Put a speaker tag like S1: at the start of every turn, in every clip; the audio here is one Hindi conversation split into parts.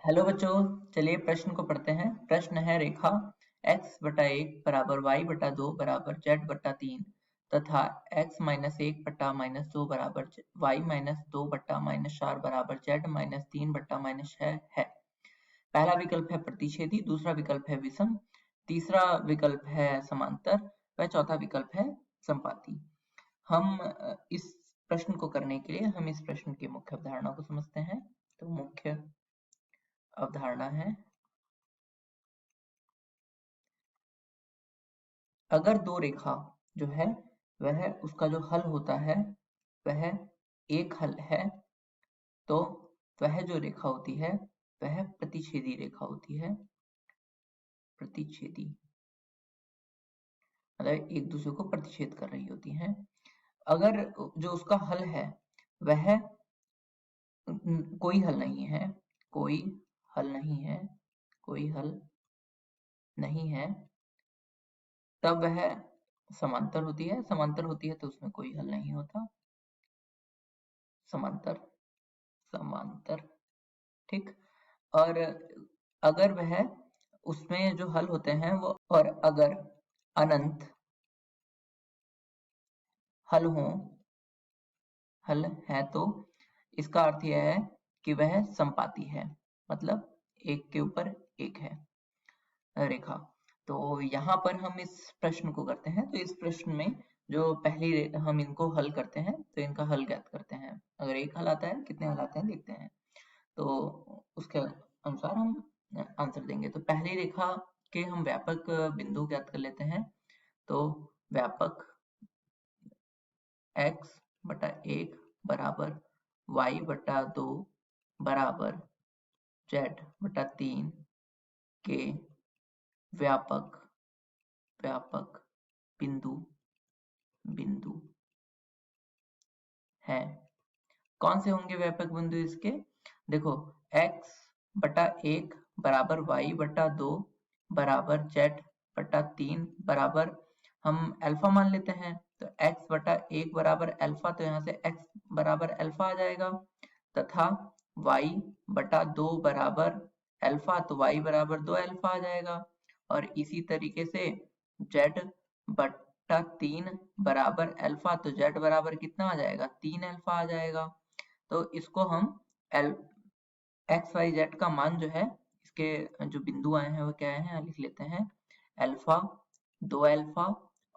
S1: हेलो बच्चों, चलिए प्रश्न को पढ़ते हैं। प्रश्न है रेखा x बटा 1 बराबर y बटा 2 बराबर z बटा 3 तथा x माइनस 1 बटा माइनस 2 बराबर y माइनस 2 बटा माइनस 4 बराबर z माइनस 3 बटा माइनस 6 है। पहला विकल्प है प्रतिच्छेदी, दूसरा विकल्प है विषम, तीसरा विकल्प है समांतर व चौथा विकल्प है संपाती। हम इस प्रश्न को करने के लिए हम इस प्रश्न की मुख्य अवधारणा को समझते हैं। तो मुख्य अवधारणा है, अगर दो रेखा जो है वह उसका जो हल होता है वह एक हल है, तो वह जो रेखा होती है वह प्रतिच्छेदी रेखा होती है। प्रतिच्छेदी मतलब एक दूसरे को प्रतिच्छेद कर रही होती हैं। अगर जो उसका हल है वह कोई हल नहीं है, कोई हल नहीं है, कोई हल नहीं है, तब वह समांतर होती है। समांतर होती है तो उसमें कोई हल नहीं होता। समांतर, समांतर, ठीक। और अगर वह उसमें जो हल होते हैं वो, और अगर अनंत हल हो, हल है, तो इसका अर्थ यह है कि वह संपाती है, मतलब एक के ऊपर एक है रेखा। तो यहाँ पर हम इस प्रश्न को करते हैं। तो इस प्रश्न में जो पहली हम इनको हल करते हैं तो इनका हल ज्ञात करते हैं। अगर एक हल आता है, कितने हल आते हैं देखते हैं, तो उसके अनुसार हम आंसर देंगे। तो पहली रेखा के हम व्यापक बिंदु ज्ञात कर लेते हैं। तो व्यापक x बटा 1 बराबर y बटा 2 बराबर z बटा 3 के व्यापक व्यापक बिंदु बिंदु है। कौन से होंगे व्यापक बिंदु इसके? देखो, x बटा 1 बराबर y बटा 2 बराबर z बटा 3 बराबर, हम अल्फा मान लेते हैं, तो x बटा 1 बराबर अल्फा, तो यहाँ से x बराबर अल्फा आ जाएगा, तथा y बटा 2 बराबर अल्फा, तो y बराबर 2 अल्फा आ जाएगा। और इसी तरीके से z बटा 3 बराबर अल्फा, तो z बराबर कितना आ जाएगा? 3 अल्फा आ जाएगा। तो इसको हम एक्स वाई जेड का मान जो है, इसके जो बिंदु आए हैं वो क्या है, लिख लेते हैं। अल्फा, 2 अल्फा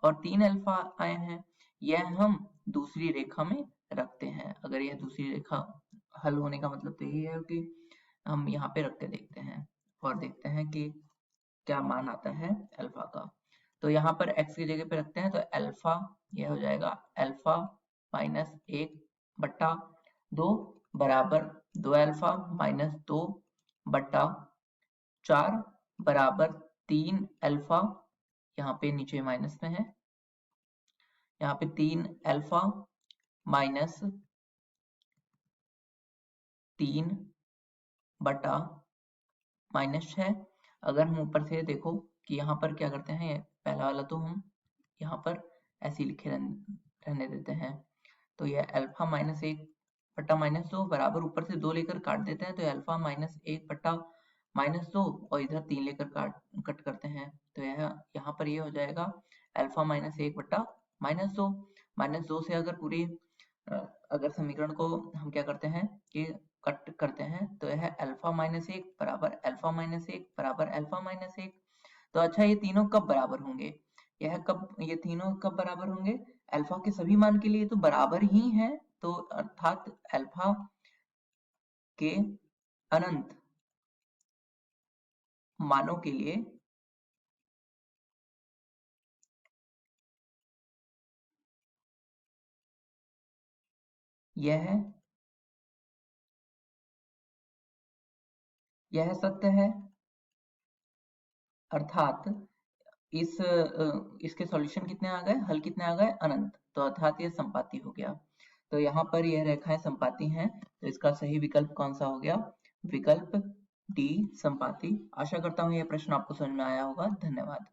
S1: और 3 अल्फा आए हैं। यह हम दूसरी रेखा में रखते हैं। अगर यह दूसरी रेखा हल होने का मतलब तो यही है कि हम यहाँ पे रख के देखते हैं और देखते हैं कि क्या मान आता है अल्फा का। तो यहाँ पर x की जगह पे रखते हैं, तो अल्फा यह हो जाएगा अल्फा माइनस 1 बट्टा 2 बराबर 2 अल्फा माइनस 2 बट्टा 4 बराबर 3 अल्फा, यहाँ पे नीचे माइनस में है, यहाँ पे 3 अल्फा माइनस 3 बटा माइनस 6। अगर हम ऊपर से देखो कि यहाँ पर क्या करते हैं, पहला वाला तो हम यहाँ पर ऐसे लिखे रहने देते हैं। तो यह अल्फा माइनस 1 बटा माइनस 2 बराबर, ऊपर से 2 लेकर काट देते हैं, तो अल्फा माइनस 1 बटा माइनस 2 और इधर 3 लेकर कट करते हैं, तो यह यहाँ पर ये हो जाएगा अल्फा माइनस 1 बटा माइनस 2। माइनस 2 से अगर पूरी अगर समीकरण को हम क्या करते हैं कि कट करते हैं, तो यह अल्फा माइनस 1 बराबर अल्फा माइनस 1 बराबर अल्फा माइनस 1। तो अच्छा, ये तीनों कब बराबर होंगे? ये तीनों कब बराबर होंगे? अल्फा के सभी मान के लिए तो बराबर ही है, तो अर्थात अल्फा के अनंत मानों के लिए यह सत्य है। अर्थात इसके सॉल्यूशन कितने आ गए, हल कितने आ गए? अनंत। तो अर्थात ये संपाती हो गया। तो यहाँ पर यह रेखाएं संपाती हैं, तो इसका सही विकल्प कौन सा हो गया? विकल्प डी संपाती। आशा करता हूँ यह प्रश्न आपको समझ में आया होगा। धन्यवाद।